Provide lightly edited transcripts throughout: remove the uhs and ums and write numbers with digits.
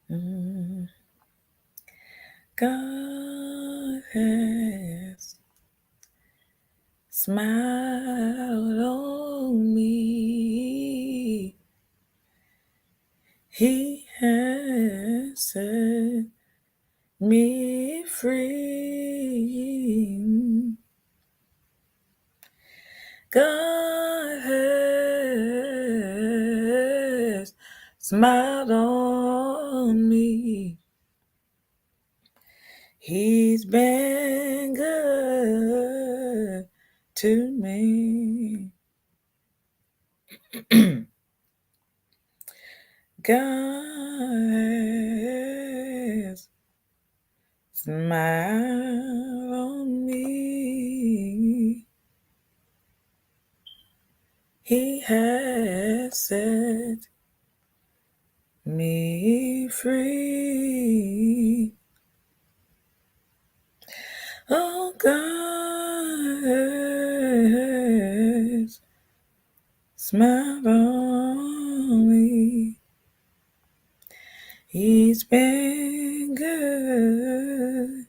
God has smiled on me. He has set me free. God has smiled on me. He's been good to me. God has smiled on me. He has set me free. Oh, God has smiled on me. He's been good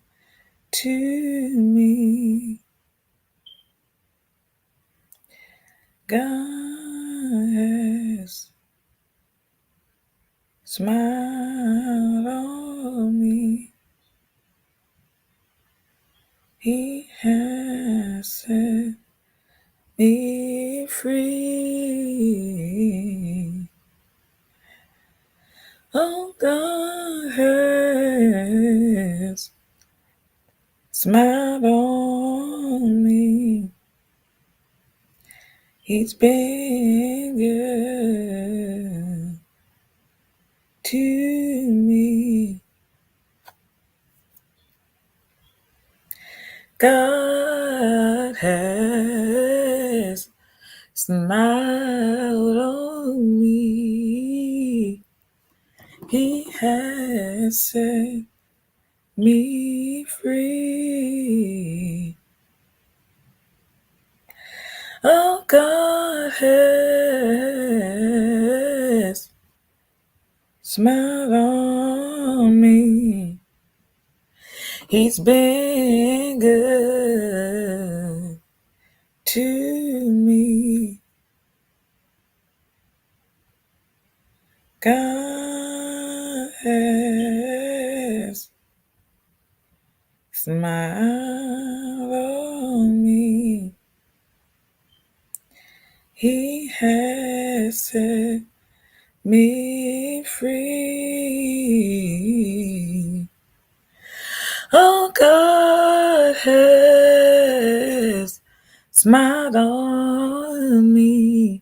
to me. God has smiled on me. He has set me free. Oh, God has smiled on me. He's been good to me. God has smiled on me. He has set me free. Oh, God has smiled on me. He's been good to me. God has smiled on me. He has set me free. Oh, God has smiled on me.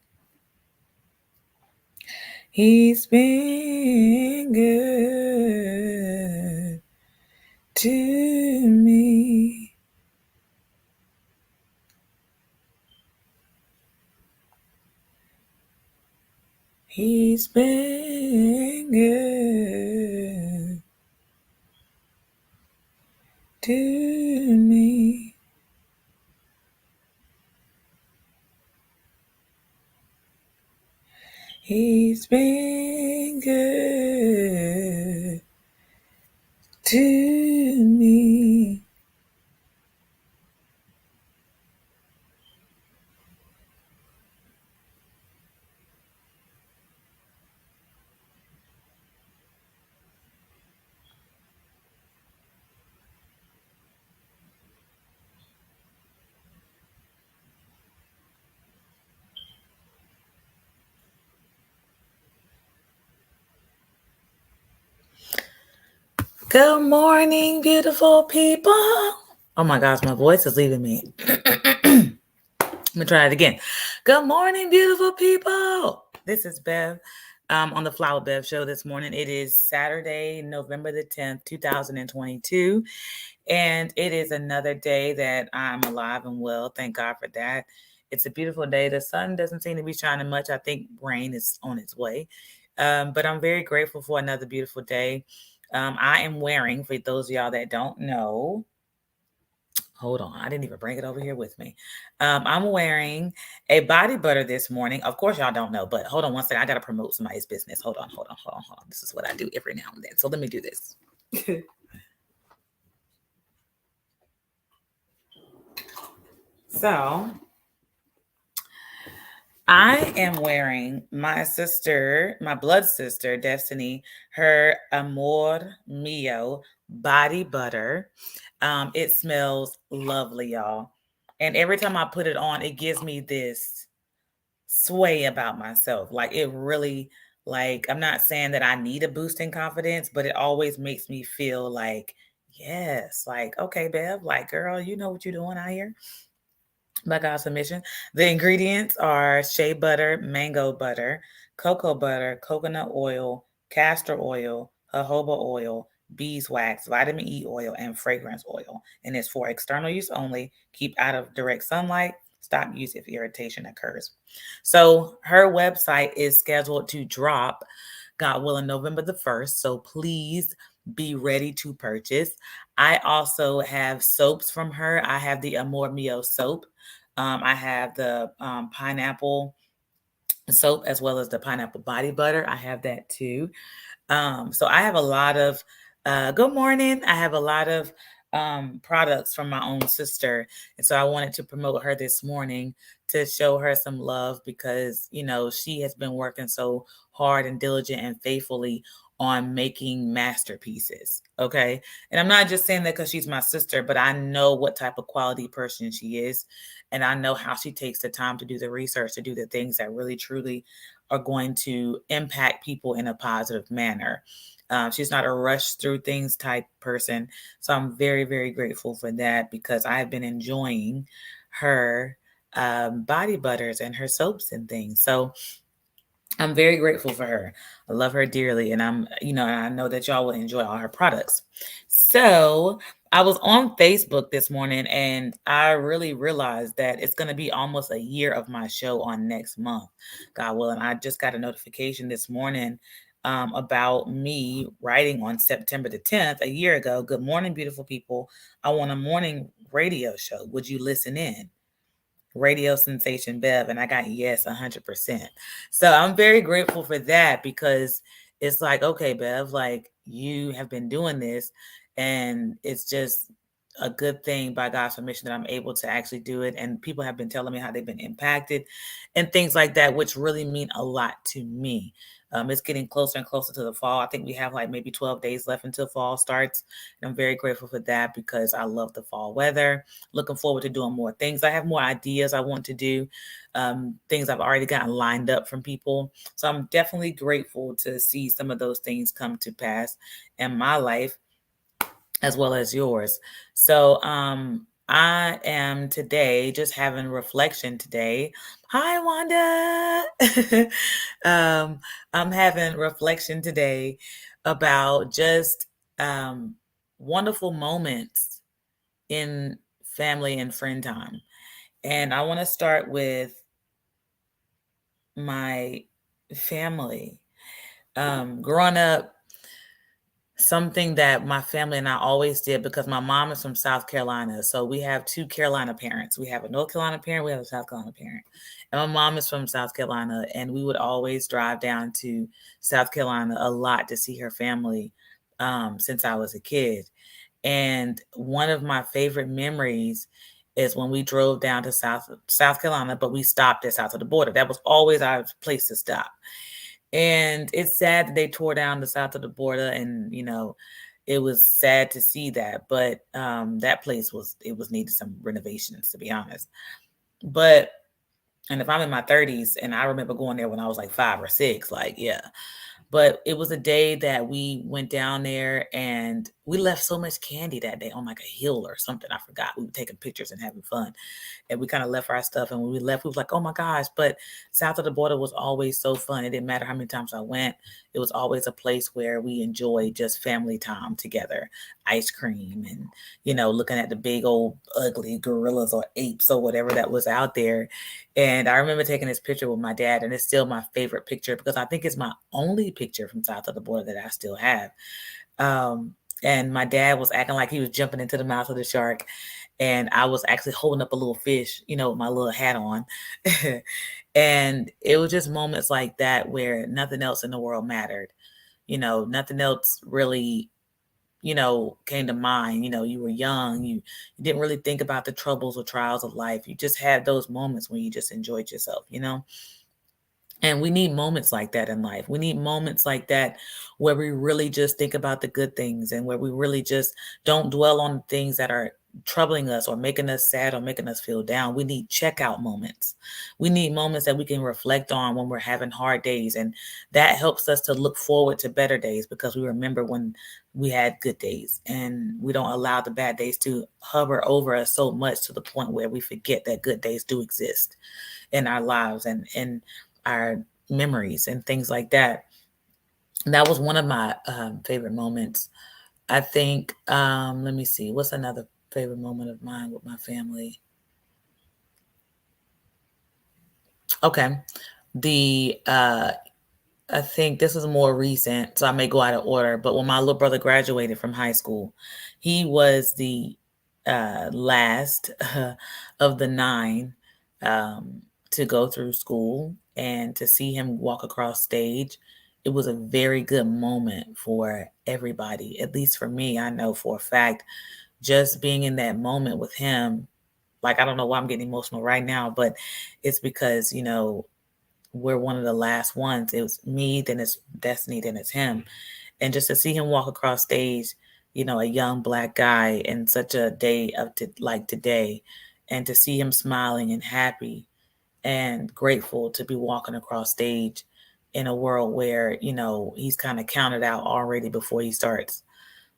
He's been good to me. He's been good to me. He's been good to me. Good morning, beautiful people. Oh my gosh, my voice is leaving me. I'm gonna try it again. Good morning, beautiful people. This is Bev on the Flower Bev Show this morning. It is Saturday, November the 10th, 2022. And it is another day that I'm alive and well. Thank God for that. It's a beautiful day. The sun doesn't seem to be shining much. I think rain is on its way. But I'm very grateful for another beautiful day. I am wearing, for those of y'all that don't know, Hold on. I didn't even bring it over here with me. I'm wearing a body butter this morning. Of course, y'all don't know, but hold on one second. I got to promote somebody's business. Hold on. This is what I do every now and then. So let me do this. So I am wearing my sister, my blood sister, Destiny, her Amor Mio body butter. It smells lovely, y'all. And every time I put it on, it gives me this sway about myself. Like it really, like, I'm not saying that I need a boost in confidence, but it always makes me feel like, yes, like, okay, Bev, like, girl, you know what you're doing out here. By God's permission. The ingredients are shea butter, mango butter, cocoa butter, coconut oil, castor oil, jojoba oil, beeswax, vitamin E oil, and fragrance oil. And it's for external use only. Keep out of direct sunlight. Stop use if irritation occurs. So her website is scheduled to drop, God willing, November the 1st. So please be ready to purchase. I also have soaps from her. I have the Amor Mio soap. I have the pineapple soap as well as the pineapple body butter. I have that too. So I have a lot of, good morning. I have a lot of products from my own sister. And so I wanted to promote her this morning to show her some love because, you know, she has been working so hard and diligent and faithfully on making masterpieces. Okay. And I'm not just saying that because she's my sister, but I know what type of quality person she is. And I know how she takes the time to do the research, to do the things that really, truly are going to impact people in a positive manner. She's not a rush through things type person. So I'm very, very grateful for that because I've been enjoying her body butters and her soaps and things. So I'm very grateful for her. I love her dearly. And I know that y'all will enjoy all her products. So I was on Facebook this morning and I really realized that it's going to be almost a year of my show on next month. God willing, I just got a notification this morning about me writing on September the 10th, a year ago. Good morning, beautiful people. I want a morning radio show. Would you listen in? Radio sensation Bev, and I got yes 100%. So I'm very grateful for that because it's like, okay, Bev, like you have been doing this and it's just a good thing by God's permission that I'm able to actually do it. And people have been telling me how they've been impacted and things like that, which really mean a lot to me. It's getting closer and closer to the fall. I think we have like maybe 12 days left until fall starts. And I'm very grateful for that because I love the fall weather. Looking forward to doing more things. I have more ideas I want to do, things I've already gotten lined up from people. So I'm definitely grateful to see some of those things come to pass in my life as well as yours. So I am today just having reflection today. Hi, Wanda. I'm having reflection today about just wonderful moments in family and friend time. And I want to start with my family. Growing up, something that my family and I always did because my mom is from South Carolina. So we have two Carolina parents. We have a North Carolina parent, we have a South Carolina parent. And my mom is from South Carolina, and we would always drive down to South Carolina a lot to see her family since I was a kid. And one of my favorite memories is when we drove down to South Carolina, but we stopped at south of the border. That was always our place to stop. And it's sad that they tore down the south of the border, and it was sad to see that. But that place was needed some renovations, to be honest. But and if I'm in my 30s, and I remember going there when I was like 5 or 6, like yeah. But it was a day that we went down there and we left so much candy that day on like a hill or something. I forgot. We were taking pictures and having fun. And we kind of left our stuff. And when we left, we was like, oh my gosh. But south of the border was always so fun. It didn't matter how many times I went. It was always a place where we enjoyed just family time together, ice cream and, looking at the big old ugly gorillas or apes or whatever that was out there. And I remember taking this picture with my dad, and it's still my favorite picture because I think it's my only picture from south of the border that I still have. And my dad was acting like he was jumping into the mouth of the shark. and I was actually holding up a little fish, with my little hat on. And it was just moments like that where nothing else in the world mattered. Nothing else really, came to mind. You were young, you didn't really think about the troubles or trials of life. You just had those moments when you just enjoyed yourself. And we need moments like that in life. We need moments like that where we really just think about the good things, and where we really just don't dwell on things that are troubling us or making us sad or making us feel down. We need checkout moments. We need moments that we can reflect on when we're having hard days. And that helps us to look forward to better days, because we remember when we had good days, and we don't allow the bad days to hover over us so much to the point where we forget that good days do exist in our lives and in our memories and things like that. And that was one of my favorite moments. I think, let me see, what's another favorite moment of mine with my family? Okay. I think this is more recent, so I may go out of order, but when my little brother graduated from high school, he was the last of the nine um, to go through school, and to see him walk across stage, it was a very good moment for everybody. At least for me, I know for a fact, just being in that moment with him, like, I don't know why I'm getting emotional right now, but it's because, we're one of the last ones. It was me, then it's Destiny, then it's him. And just to see him walk across stage, a young Black guy in such a day like today, and to see him smiling and happy and grateful to be walking across stage in a world where, he's kind of counted out already before he starts.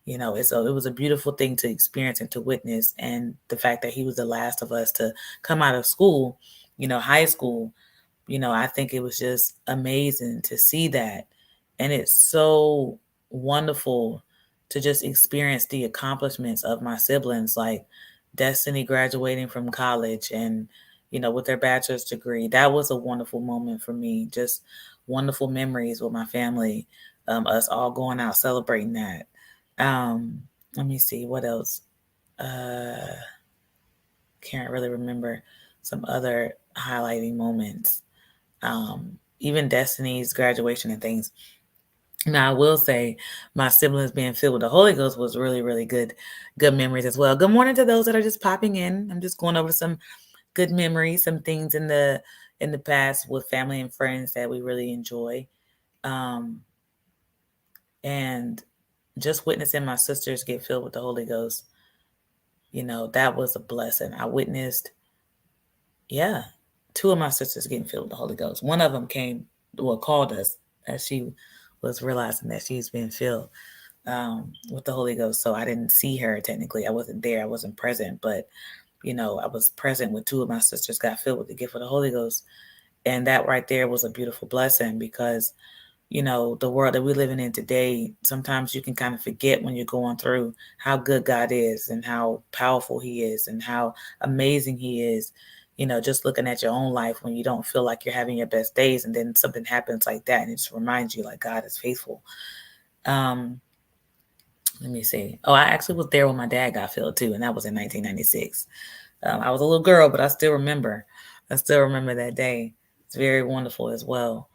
It was a beautiful thing to experience and to witness. And the fact that he was the last of us to come out of school, high school, I think it was just amazing to see that. And it's so wonderful to just experience the accomplishments of my siblings, like Destiny graduating from college and, with their bachelor's degree. That was a wonderful moment for me. Just wonderful memories with my family, us all going out celebrating that. Let me see what else. Can't really remember some other highlighting moments. Even Destiny's graduation and things. Now, I will say my siblings being filled with the Holy Ghost was really, really good memories as well. Good morning to those that are just popping in. I'm just going over some good memories, some things in the past with family and friends that we really enjoy. And just witnessing my sisters get filled with the Holy Ghost, that was a blessing. I witnessed, two of my sisters getting filled with the Holy Ghost. One of them called us as she was realizing that she's been filled with the Holy Ghost. So I didn't see her technically. I wasn't there. I wasn't present, but I was present when two of my sisters got filled with the gift of the Holy Ghost. And that right there was a beautiful blessing, because the world that we're living in today, sometimes you can kind of forget when you're going through how good God is and how powerful he is and how amazing he is. Just looking at your own life when you don't feel like you're having your best days, and then something happens like that, and it just reminds you like God is faithful. Let me see. Oh, I actually was there when my dad got filled too, and that was in 1996. I was a little girl, but I still remember. That day. It's very wonderful as well.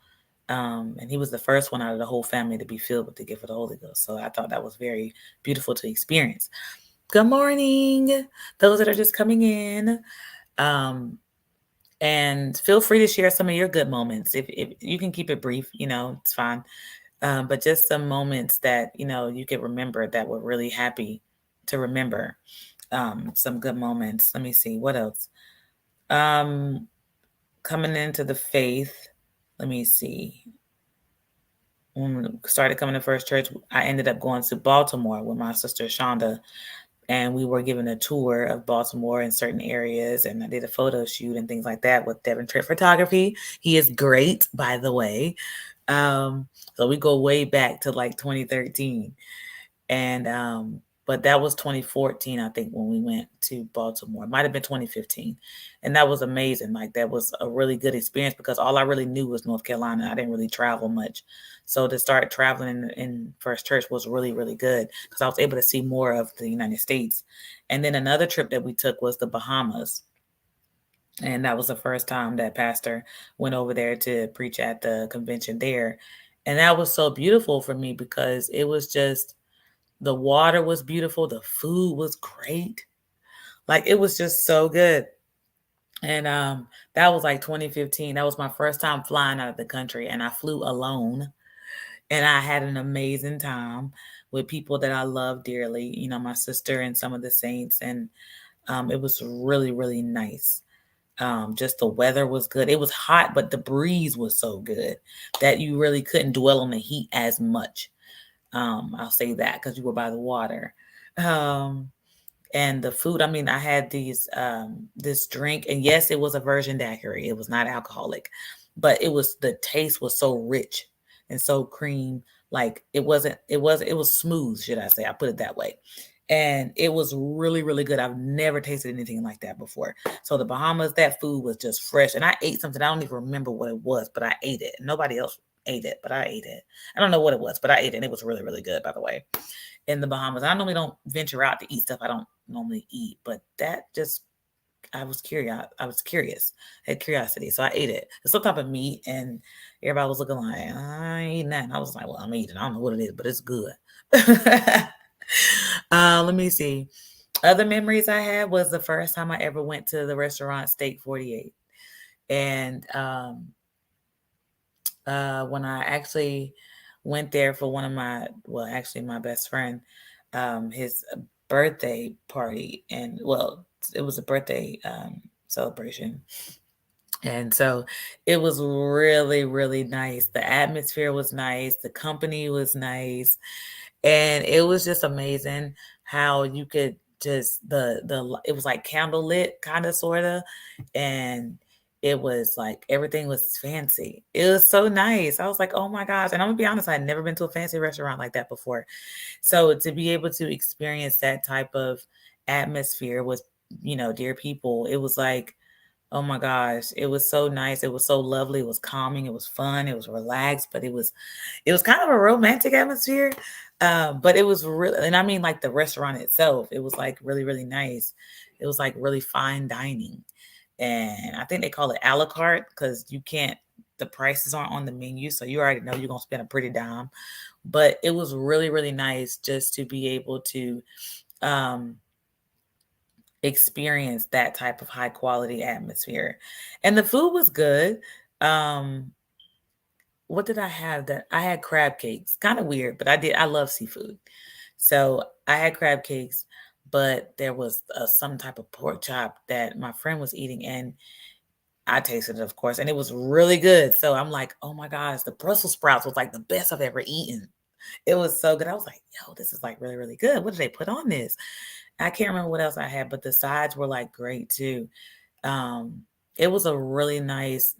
And he was the first one out of the whole family to be filled with the gift of the Holy Ghost. So I thought that was very beautiful to experience. Good morning, those that are just coming in. And feel free to share some of your good moments. If you can keep it brief, it's fine. But just some moments that, you can remember that were really happy to remember. Some good moments. Let me see. What else? Coming into the faith. Let me see. When I started coming to First Church, I ended up going to Baltimore with my sister Shonda, and we were given a tour of Baltimore in certain areas, and I did a photo shoot and things like that with Devin Tripp Photography. He is great, by the way. So we go way back to like 2013, and But that was 2014, I think, when we went to Baltimore. It might have been 2015. And that was amazing. Like, that was a really good experience because all I really knew was North Carolina. I didn't really travel much. So to start traveling in First Church was really, really good because I was able to see more of the United States. And then another trip that we took was the Bahamas. And that was the first time that pastor went over there to preach at the convention there. And that was so beautiful for me because it was just, the water was beautiful. The food was great. Like, it was just so good. And that was like 2015. That was my first time flying out of the country. And I flew alone. And I had an amazing time with people that I love dearly, you know, my sister and some of the saints. And it was really, really nice. Just the weather was good. It was hot, but the breeze was so good that you really couldn't dwell on the heat as much. I'll say that because you were by the water. And the food, I mean, I had this drink, and yes, it was a virgin daiquiri. It was not alcoholic, but the taste was so rich and so cream. Like, it was smooth, should I say. I put it that way. And it was really, really good. I've never tasted anything like that before. So the Bahamas, that food was just fresh. And I ate something, I don't even remember what it was, but I ate it. Nobody else ate it, but I ate it. I don't know what it was, but I ate it. And it was really, really good, by the way, in the Bahamas. I normally don't venture out to eat stuff I don't normally eat, but that just, I was curious. I had curiosity. So I ate it. It's some type of meat, and everybody was looking like, I ain't eating that. And I was like, well, I'm eating. I don't know what it is, but it's good. Let me see. Other memories I had was the first time I ever went to the restaurant Steak 48. And when I actually went there for one of my best friend, his birthday party, and it was a birthday celebration. And so it was really, really nice. The atmosphere was nice. The company was nice. And it was just amazing how you could just, it was like candlelit kind of, sort of. And it was like, everything was fancy. It was so nice. I was like, oh my gosh. And I'm gonna be honest, I had never been to a fancy restaurant like that before. So to be able to experience that type of atmosphere with, dear people, it was like, oh my gosh, it was so nice. It was so lovely. It was calming. It was fun. It was relaxed, but it was kind of a romantic atmosphere. But it was really, and I mean, like, the restaurant itself, it was like really, really nice. It was like really fine dining. And I think they call it a la carte because the prices aren't on the menu. So you already know you're going to spend a pretty dime. But it was really, really nice just to be able to experience that type of high quality atmosphere. And the food was good. What did I have? I had crab cakes. Kind of weird, but I love seafood. So I had crab cakes, but there was some type of pork chop that my friend was eating, and I tasted it, of course, and it was really good. So I'm like, oh my gosh, the Brussels sprouts was like the best I've ever eaten. It was so good. I was like, yo, this is like really, really good. What did they put on this? I can't remember what else I had, but the sides were like great too. It was a really nice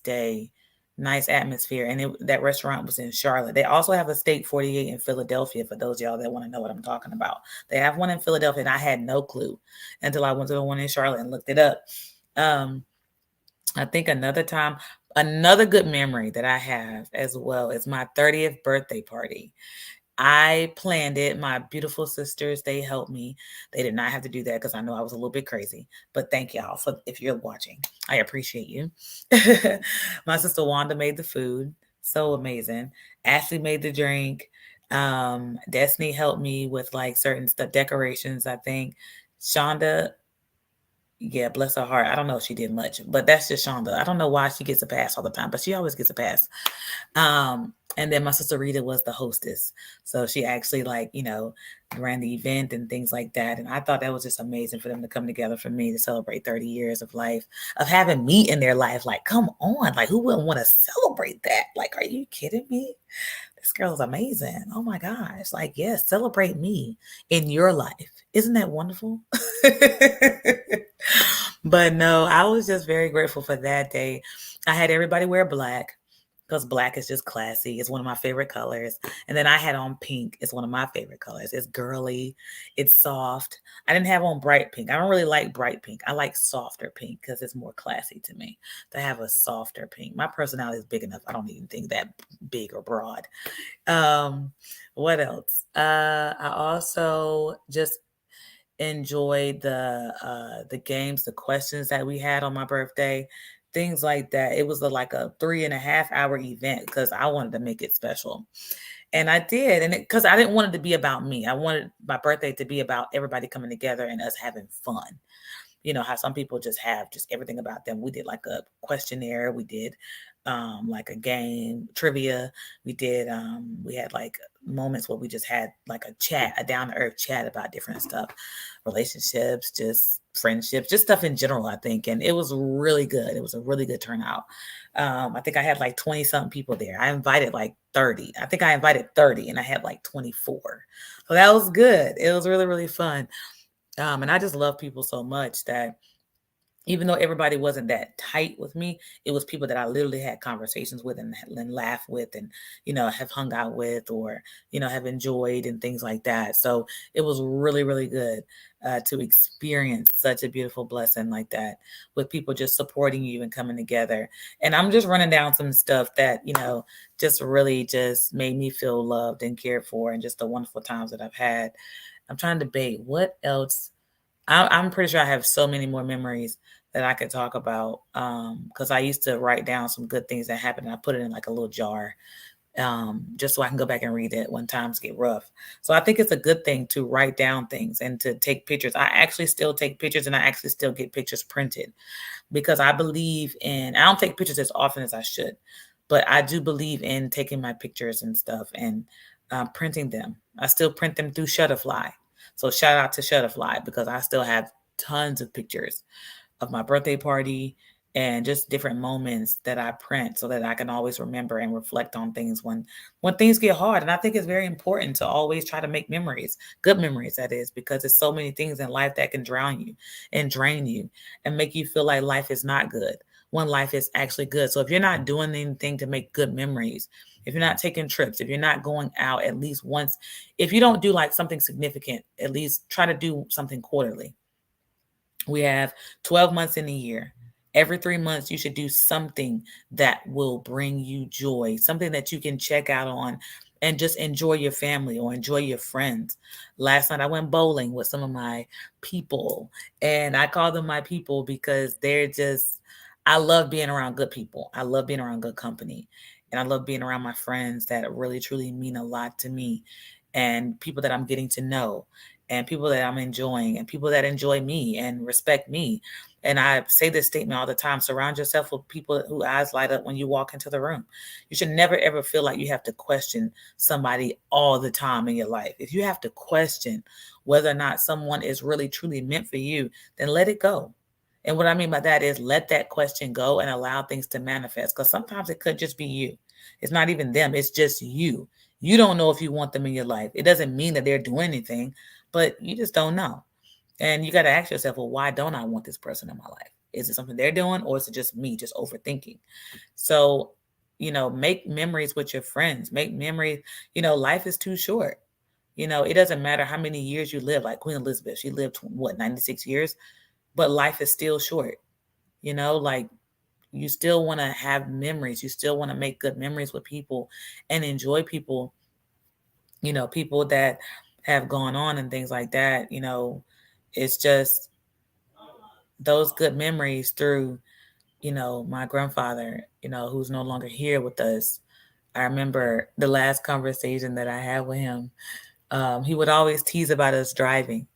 day, nice atmosphere. And that restaurant was in Charlotte. They also have a Steak 48 in Philadelphia, for those of y'all that want to know what I'm talking about. They have one in Philadelphia, and I had no clue until I went to the one in Charlotte and looked it up. I think another good memory that I have as well is my 30th birthday party. I planned it. My beautiful sisters, they helped me. They did not have to do that because I know I was a little bit crazy. But thank y'all if you're watching. I appreciate you. My sister Wanda made the food. So amazing. Ashley made the drink. Destiny helped me with like certain stuff, decorations, I think. Shonda, yeah, bless her heart. I don't know if she did much, but that's just Shonda. I don't know why she gets a pass all the time, but she always gets a pass. And then my sister Rita was the hostess. So she actually ran the event and things like that. And I thought that was just amazing for them to come together for me to celebrate 30 years of life, of having me in their life. Like, come on, like, who wouldn't want to celebrate that? Like, are you kidding me? This girl is amazing. Oh my gosh. Like, yes, celebrate me in your life. Isn't that wonderful? But no, I was just very grateful for that day. I had everybody wear black. because black is just classy. It's one of my favorite colors. And then I had on pink. It's one of my favorite colors. It's girly. It's soft. I didn't have on bright pink. I don't really like bright pink. I like softer pink because it's more classy to me to have a softer pink. My personality is big enough. I don't even think that big or broad. What else? I also just enjoyed the games, the questions that we had on my birthday, things like that. It was like a 3.5 hour event because I wanted to make it special. And I did. And because I didn't want it to be about me. I wanted my birthday to be about everybody coming together and us having fun. You know how some people just have just everything about them. We did like a questionnaire. We did like a game, trivia. We had like moments where we just had like a chat, a down to earth chat about different stuff, relationships, just friendships, just stuff in general, I think. And it was really good. It was a really good turnout. I think I had like 20 something people there. I invited like 30. I think I invited 30 and I had like 24. So that was good. It was really, really fun. And I just love people so much that even though everybody wasn't that tight with me, it was people that I literally had conversations with and laughed with and, have hung out with or, have enjoyed and things like that. So it was really, really good to experience such a beautiful blessing like that with people just supporting you and coming together. And I'm just running down some stuff that, just really just made me feel loved and cared for and just the wonderful times that I've had. I'm trying to debate what else. I'm pretty sure I have so many more memories that I could talk about because I used to write down some good things that happened and I put it in like a little jar just so I can go back and read it when times get rough. So I think it's a good thing to write down things and to take pictures. I actually still take pictures and I actually still get pictures printed because I believe in, I don't take pictures as often as I should, but I do believe in taking my pictures and stuff and printing them. I still print them through Shutterfly. So shout out to Shutterfly because I still have tons of pictures of my birthday party and just different moments that I print so that I can always remember and reflect on things when things get hard. And I think it's very important to always try to make memories, good memories that is, because there's so many things in life that can drown you and drain you and make you feel like life is not good when life is actually good. So if you're not doing anything to make good memories, if you're not taking trips, if you're not going out at least once, if you don't do like something significant, at least try to do something quarterly. We have 12 months in a year. Every 3 months, you should do something that will bring you joy, something that you can check out on and just enjoy your family or enjoy your friends. Last night, I went bowling with some of my people, and I call them my people because I love being around good people. I love being around good company. And I love being around my friends that really, truly mean a lot to me and people that I'm getting to know and people that I'm enjoying and people that enjoy me and respect me. And I say this statement all the time, surround yourself with people whose eyes light up when you walk into the room. You should never ever feel like you have to question somebody all the time in your life. If you have to question whether or not someone is really truly meant for you, then let it go. And what I mean by that is let that question go and allow things to manifest because sometimes it could just be you. It's not even them, it's just you. You don't know if you want them in your life. It doesn't mean that they're doing anything, but you just don't know. And you got to ask yourself, well, why don't I want this person in my life? Is it something they're doing or is it just me just overthinking? So, make memories with your friends. Make memories. Life is too short. It doesn't matter how many years you live. Like Queen Elizabeth, she lived, what, 96 years? But life is still short. Like you still want to have memories. You still want to make good memories with people and enjoy people, people that have gone on and things like that. It's just those good memories through, my grandfather, who's no longer here with us. I remember the last conversation that I had with him. He would always tease about us driving.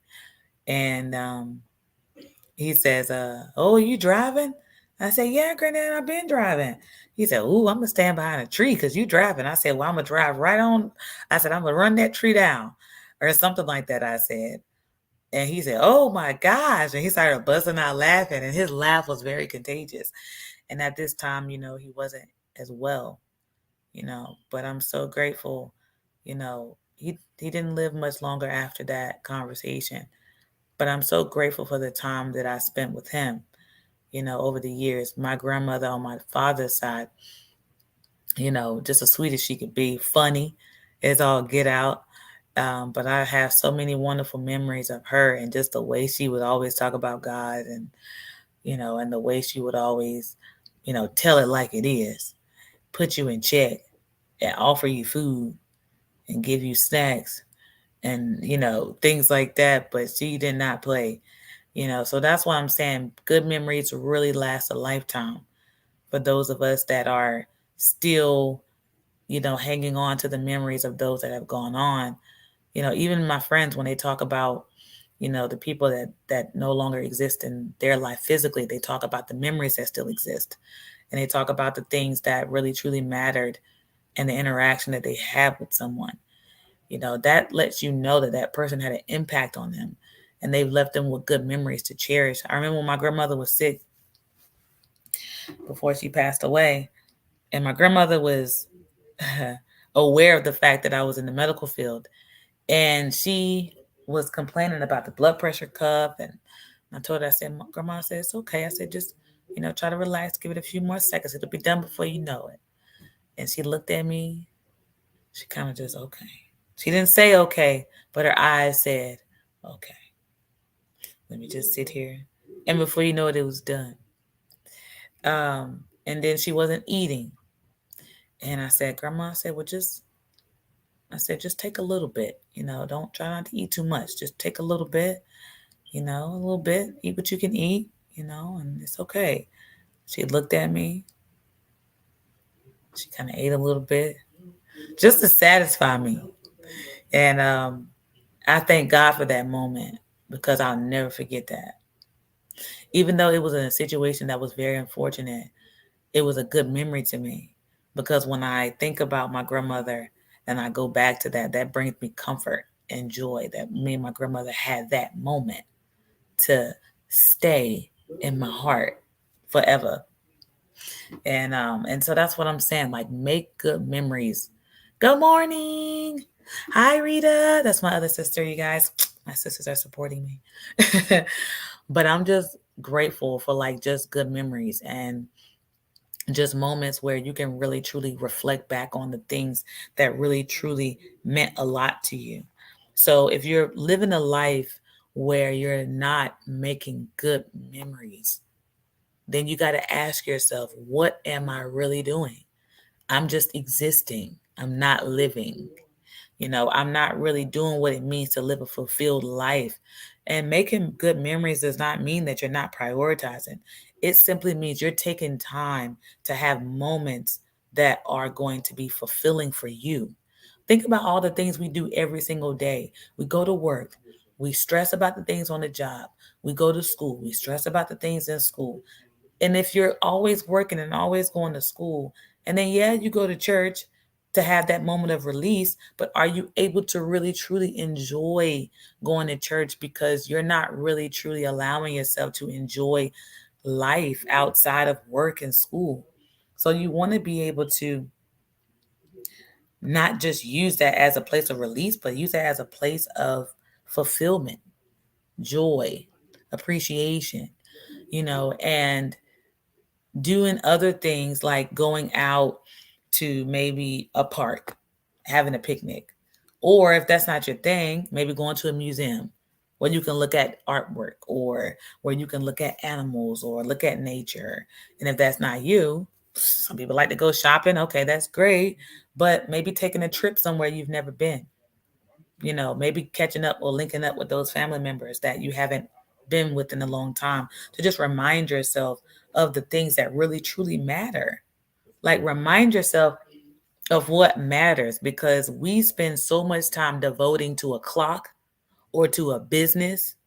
And he says, oh, you driving? I said, yeah, Granddad, I've been driving. He said, ooh, I'm going to stand behind a tree because you driving. I said, well, I'm going to drive right on. I said, I'm going to run that tree down or something like that, I said. And he said, oh, my gosh. And he started busting out laughing. And his laugh was very contagious. And at this time, he wasn't as well, But I'm so grateful, he didn't live much longer after that conversation. But I'm so grateful for the time that I spent with him, over the years. My grandmother on my father's side, just as sweet as she could be, funny as all get out. But I have so many wonderful memories of her and just the way she would always talk about God and the way she would always, tell it like it is, put you in check and offer you food and give you snacks and, things like that. But she did not play, so that's why I'm saying good memories really last a lifetime for those of us that are still, hanging on to the memories of those that have gone on. Even my friends, when they talk about, the people that no longer exist in their life physically, they talk about the memories that still exist. And they talk about the things that really truly mattered and the interaction that they have with someone. That lets you know that that person had an impact on them and they've left them with good memories to cherish. I remember when my grandmother was sick before she passed away, and my grandmother was aware of the fact that I was in the medical field, and she was complaining about the blood pressure cuff. And I told her, I said, Grandma, I said, it's okay. I said, just, try to relax, give it a few more seconds. It'll be done before you know it. And she looked at me. She kind of just, okay. She didn't say okay, but her eyes said, okay, let me just sit here. And before you know it, it was done. And then she wasn't eating. And I said, Grandma, I said, just take a little bit, don't try not to eat too much. Just take a little bit, a little bit, eat what you can eat, and it's okay. She looked at me. She kind of ate a little bit just to satisfy me. And I thank God for that moment because I'll never forget that. Even though it was in a situation that was very unfortunate, it was a good memory to me because when I think about my grandmother and I go back to that, that brings me comfort and joy that me and my grandmother had that moment to stay in my heart forever. And so that's what I'm saying. Like, make good memories. Good morning. Hi, Rita. That's my other sister, you guys. My sisters are supporting me. But I'm just grateful for like just good memories and just moments where you can really truly reflect back on the things that really truly meant a lot to you. So if you're living a life where you're not making good memories, then you got to ask yourself, what am I really doing? I'm just existing. I'm not living. I'm not really doing what it means to live a fulfilled life. And making good memories does not mean that you're not prioritizing. It simply means you're taking time to have moments that are going to be fulfilling for you. Think about all the things we do every single day. We go to work. We stress about the things on the job. We go to school. We stress about the things in school. And if you're always working and always going to school, and then, yeah, you go to church to have that moment of release, but are you able to really truly enjoy going to church because you're not really truly allowing yourself to enjoy life outside of work and school? So you want to be able to not just use that as a place of release, but use that as a place of fulfillment, joy, appreciation, and doing other things like going out to maybe a park, having a picnic. Or if that's not your thing, maybe going to a museum where you can look at artwork or where you can look at animals or look at nature. And if that's not you, some people like to go shopping. Okay, that's great. But maybe taking a trip somewhere you've never been, maybe catching up or linking up with those family members that you haven't been with in a long time to just remind yourself of the things that really truly matter. Like, remind yourself of what matters because we spend so much time devoting to a clock or to a business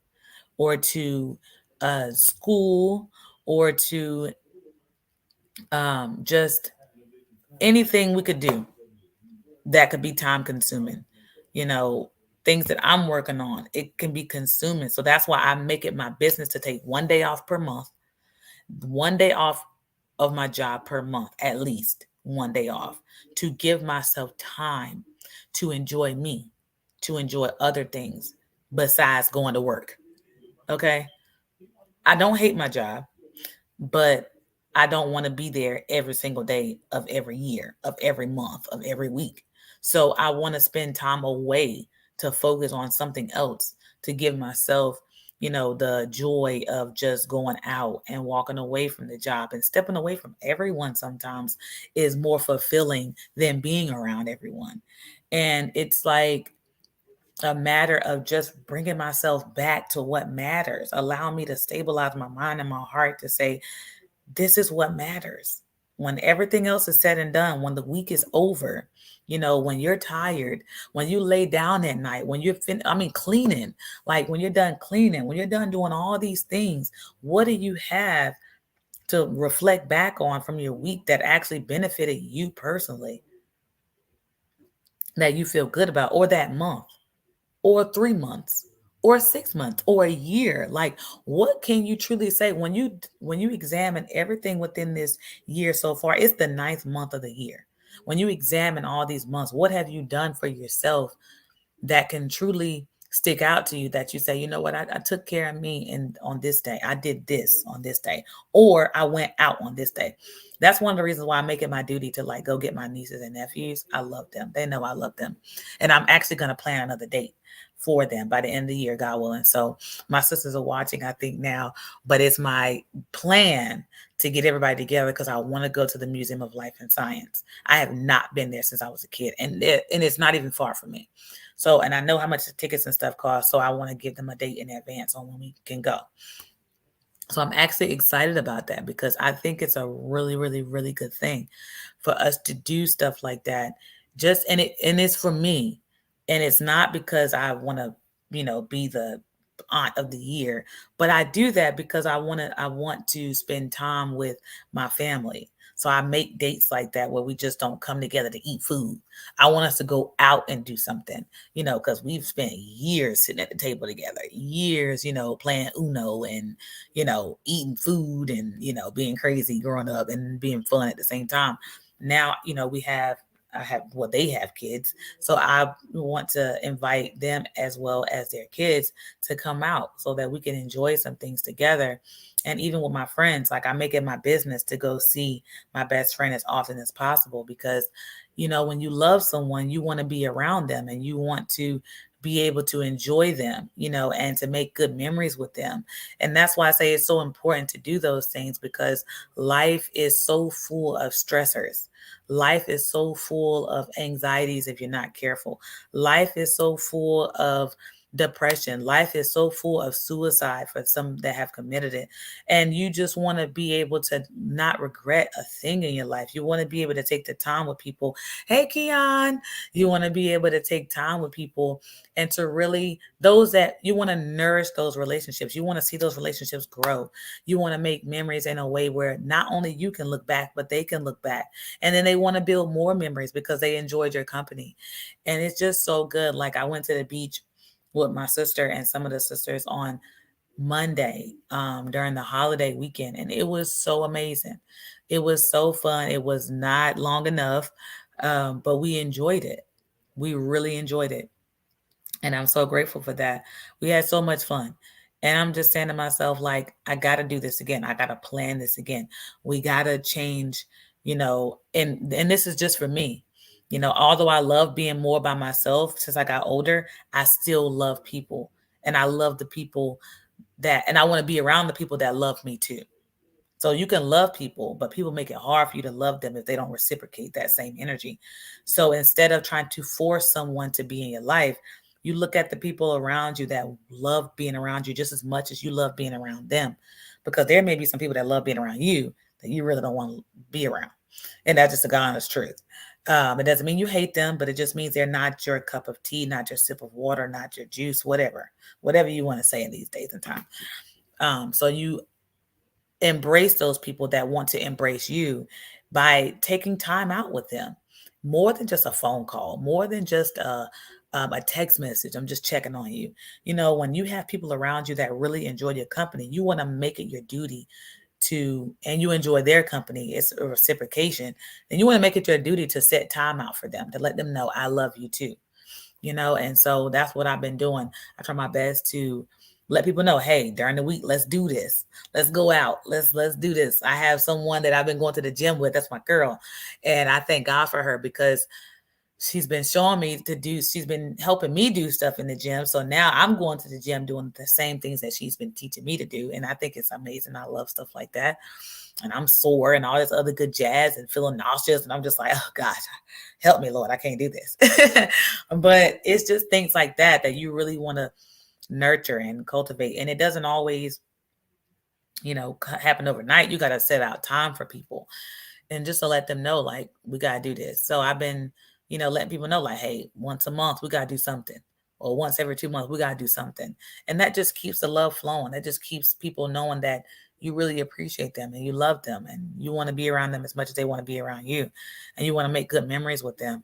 or to a school or to just anything we could do that could be time consuming. You know, things that I'm working on, it can be consuming. So that's why I make it my business to take one day off per month, one day off of my job per month, at least one day off, to give myself time to enjoy me, to enjoy other things besides going to work. Okay. I don't hate my job, but I don't want to be there every single day of every year, of every month, of every week. So I want to spend time away to focus on something else, to give myself, the joy of just going out and walking away from the job and stepping away from everyone sometimes is more fulfilling than being around everyone. And it's like a matter of just bringing myself back to what matters, allow me to stabilize my mind and my heart to say, this is what matters. When everything else is said and done, when the week is over, when you're tired, when you lay down at night, when you're cleaning, like when you're done cleaning, when you're done doing all these things, what do you have to reflect back on from your week that actually benefited you personally, that you feel good about, or that month, or 3 months, or 6 months, or a year? Like, what can you truly say when you examine everything within this year so far? It's the ninth month of the year. When you examine all these months, what have you done for yourself that can truly stick out to you, that you say, you know what, I took care of me, and on this day I did this, on this day, or I went out on this day. That's one of the reasons why I make it my duty to like go get my nieces and nephews. I love them, they know I love them, and I'm actually going to plan another date for them by the end of the year, God willing. So my sisters are watching, I think now, but it's my plan to get everybody together because I want to go to the Museum of Life and Science. I have not been there since I was a kid, and it's not even far from me. So, and I know how much the tickets and stuff cost. So I want to give them a date in advance on when we can go. So I'm actually excited about that because I think it's a really, really, really good thing for us to do stuff like that. And it's for me. And it's not because I want to, be the aunt of the year, but I do that because I want to spend time with my family. So I make dates like that where we just don't come together to eat food. I want us to go out and do something, because we've spent years sitting at the table together, years, playing Uno and, eating food and, being crazy growing up and being fun at the same time. Now, I have, well, they have kids. So I want to invite them as well as their kids to come out so that we can enjoy some things together. And even with my friends, like I make it my business to go see my best friend as often as possible because, when you love someone, you want to be around them and you want to be able to enjoy them, and to make good memories with them. And that's why I say it's so important to do those things because life is so full of stressors. Life is so full of anxieties if you're not careful. Life is so full of depression. Life is so full of suicide for some that have committed it. And you just want to be able to not regret a thing in your life. You want to be able to take the time with people. Hey, Keon. You want to be able to take time with people and to really, those that you want to nourish those relationships. You want to see those relationships grow. You want to make memories in a way where not only you can look back, but they can look back. And then they want to build more memories because they enjoyed your company. And it's just so good. Like I went to the beach with my sister and some of the sisters on Monday during the holiday weekend, and it was so amazing. It was so fun. It was not long enough, but we enjoyed it. We really enjoyed it. And I'm so grateful for that. We had so much fun. And I'm just saying to myself, like, I got to do this again. I got to plan this again. We got to change, and this is just for me. Although I love being more by myself since I got older, I still love people. And I love the people and I want to be around the people that love me too. So you can love people, but people make it hard for you to love them if they don't reciprocate that same energy. So instead of trying to force someone to be in your life, you look at the people around you that love being around you just as much as you love being around them. Because there may be some people that love being around you that you really don't want to be around. And that's just the honest truth. It doesn't mean you hate them, but it just means they're not your cup of tea, not your sip of water, not your juice, whatever you want to say in these days and time. So you embrace those people that want to embrace you by taking time out with them, more than just a phone call, more than just a text message. I'm just checking on you. When you have people around you that really enjoy your company, you want to make it your duty and you enjoy their company. It's a reciprocation. And you want to make it your duty to set time out for them, to let them know I love you too. And so that's what I've been doing. I try my best to let people know, hey, during the week, let's do this. Let's go out. Let's do this. I have someone that I've been going to the gym with. That's my girl. And I thank God for her because she's been showing me to do, she's been helping me do stuff in the gym. So now I'm going to the gym doing the same things that she's been teaching me to do. And I think it's amazing. I love stuff like that. And I'm sore and all this other good jazz and feeling nauseous. And I'm just like, oh gosh, help me, Lord. I can't do this. But it's just things like that that you really want to nurture and cultivate. And it doesn't always, happen overnight. You got to set out time for people and just to let them know, like, we got to do this. So I've been, letting people know, like, hey, once a month, we got to do something. Or once every 2 months, we got to do something. And that just keeps the love flowing. That just keeps people knowing that you really appreciate them and you love them and you want to be around them as much as they want to be around you. And you want to make good memories with them,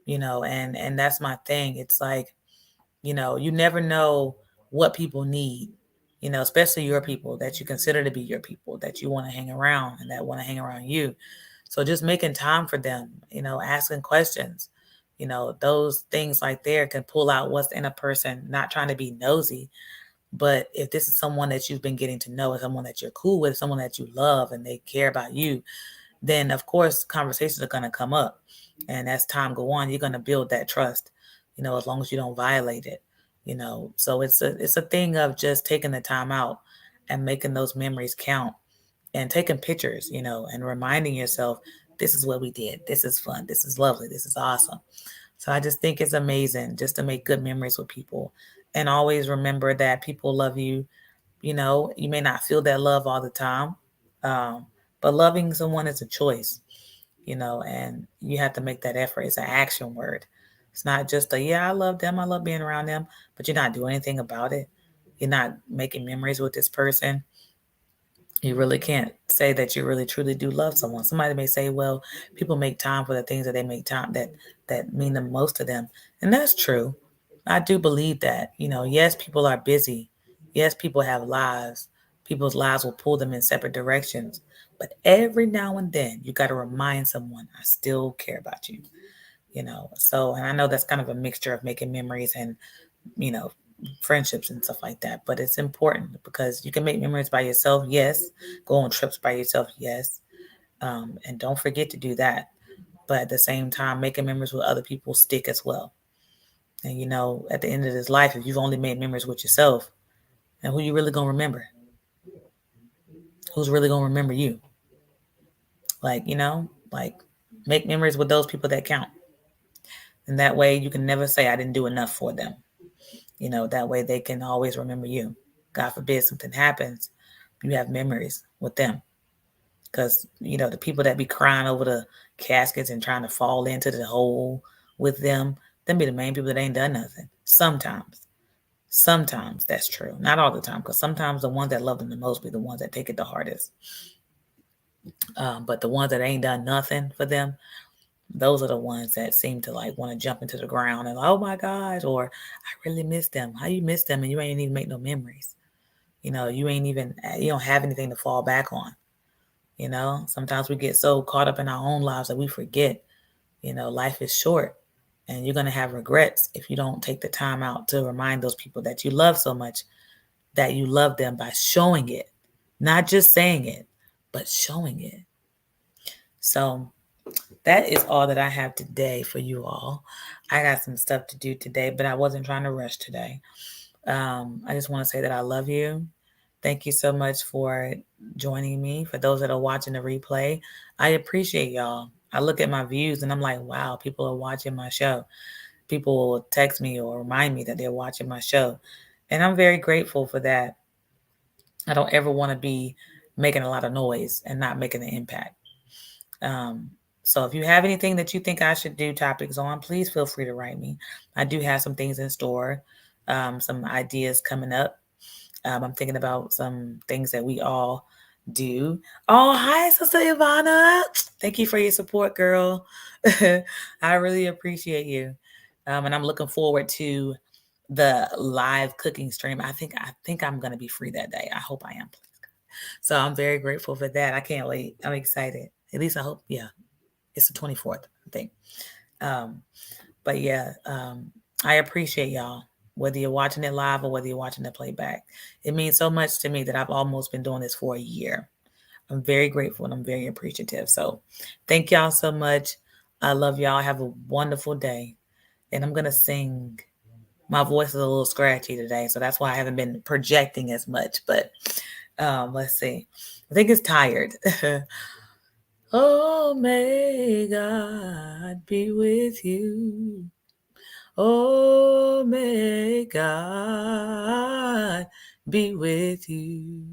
and that's my thing. It's like, you never know what people need, especially your people that you consider to be your people that you want to hang around and that want to hang around you. So just making time for them, asking questions, those things like there can pull out what's in a person, not trying to be nosy. But if this is someone that you've been getting to know, someone that you're cool with, someone that you love and they care about you, then of course conversations are going to come up. And as time go on, you're going to build that trust, as long as you don't violate it, So it's a thing of just taking the time out and making those memories count and taking pictures, and reminding yourself, this is what we did. This is fun. This is lovely. This is awesome. So I just think it's amazing just to make good memories with people and always remember that people love you. You may not feel that love all the time, but loving someone is a choice, and you have to make that effort. It's an action word. It's not just yeah, I love them. I love being around them, but you're not doing anything about it. You're not making memories with this person. You really can't say that you really truly do love someone. Somebody may say, well, people make time for the things that they make time that mean the most to them. And that's true. I do believe that. Yes, people are busy. Yes, people have lives. People's lives will pull them in separate directions. But every now and then you got to remind someone, I still care about you. So, and I know that's kind of a mixture of making memories and, friendships and stuff like that. But it's important because you can make memories by yourself. Yes. Go on trips by yourself. Yes. And don't forget to do that. But at the same time, making memories with other people stick as well. And, at the end of this life, if you've only made memories with yourself, then who you really going to remember? Who's really going to remember you? Like, make memories with those people that count. And that way you can never say, I didn't do enough for them. That way they can always remember you. God forbid something happens, you have memories with them. Because, the people that be crying over the caskets and trying to fall into the hole with them be the main people that ain't done nothing. Sometimes that's true. Not all the time, because sometimes the ones that love them the most be the ones that take it the hardest. But the ones that ain't done nothing for them, those are the ones that seem to like want to jump into the ground and oh my gosh, or I really miss them. How you miss them and you ain't even make no memories? You don't have anything to fall back on. Sometimes we get so caught up in our own lives that we forget, life is short and you're going to have regrets if you don't take the time out to remind those people that you love so much, that you love them by showing it, not just saying it, but showing it. So that is all that I have today for you all. I got some stuff to do today, but I wasn't trying to rush today. I just want to say that I love you. Thank you so much for joining me. For those that are watching the replay, I appreciate y'all. I look at my views and I'm like, wow, people are watching my show. People will text me or remind me that they're watching my show. And I'm very grateful for that. I don't ever want to be making a lot of noise and not making an impact. So if you have anything that you think I should do topics on, please feel free to write me. I do have some things in store, some ideas coming up. I'm thinking about some things that we all do. Oh, hi, Sister Ivana. Thank you for your support, girl. I really appreciate you. And I'm looking forward to the live cooking stream. I think I'm going to be free that day. I hope I am. So I'm very grateful for that. I can't wait. I'm excited. At least I hope. Yeah. It's the 24th, I think. But yeah, I appreciate y'all. whether you're watching it live or whether you're watching it playback. It means so much to me that I've almost been doing this for a year. I'm very grateful and I'm very appreciative. So thank y'all so much. I love y'all. Have a wonderful day. And I'm going to sing. My voice is a little scratchy today, so that's why I haven't been projecting as much. But let's see. I think it's tired. Oh, may God be with you. Oh, may God be with you.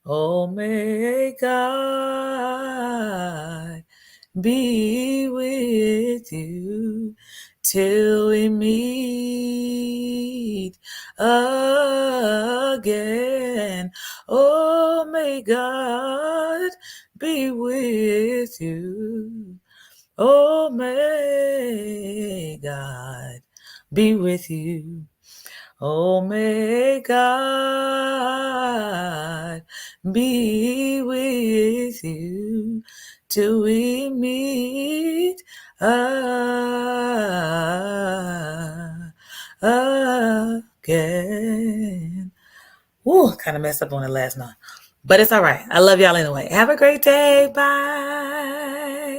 Oh, may God be with you till we meet again. Oh, may God be with you. Oh, may God be with you. Oh, may God be with you till we meet again. Ooh, kind of messed up on the last note. But it's all right. I love y'all anyway. Have a great day. Bye.